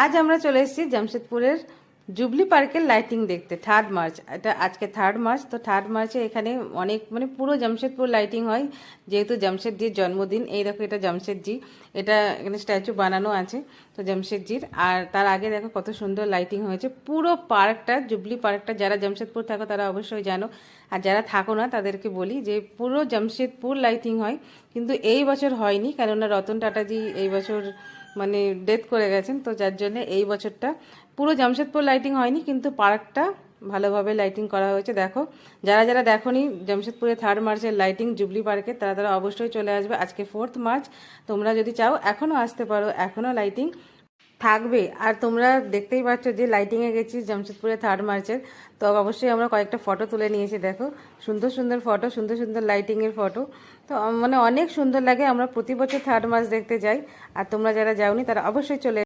আজ আমরা চলে এসেছি জামশেদপুরের জুবলি পার্কের লাইটিং দেখতে। 3 মার্চ, এটা আজকে 3 মার্চ। তো 3 মার্চে এখানে অনেক পুরো জামশেদপুর লাইটিং হয়, যেহেতু জামশেদজির জন্মদিন। এই দেখো, এটা জামশেদজি, এটা এখানে স্ট্যাচু বানানো আছে তো জামশেদজির। আর তার আগে দেখো কত সুন্দর লাইটিং হয়েছে পুরো পার্কটা, জুবলি পার্কটা। যারা জামশেদপুর থাকো তারা অবশ্যই জানো, আর যারা থাকো না তাদেরকে বলি যে পুরো জামশেদপুর লাইটিং হয়। কিন্তু এই বছর হয়নি, কেননা রতন টাটাজি এই বছর ডেথ করে গেছেন, তো যার জন্য এই বছরটা পুরো জামশেদপুর লাইটিং হয়নি, কিন্তু পার্কটা ভালোভাবে লাইটিং করা হয়েছে। দেখো, যারা যারা দেখোনি জামশেদপুরে 3 মার্চের লাইটিং জুবলি পার্কে, তারা তারা অবশ্যই চলে আসবে। আজকে 4 মার্চ, তোমরা যদি চাও এখনও আসতে পারো, এখনও লাইটিং থাকবে। আর তোমরা দেখতেই পাচ্ছ যে লাইটিংয়ে গেছি জামশেদপুরে 3 মার্চের, তো অবশ্যই আমরা কয়েকটা ফটো তুলে নিয়েছি। দেখো, সুন্দর সুন্দর ফটো, সুন্দর সুন্দর লাইটিংয়ের ফটো। তো অনেক সুন্দর লাগে। আমরা প্রতি বছর 3 মার্চ দেখতে যাই, আর তোমরা যারা যাওনি তারা অবশ্যই চলে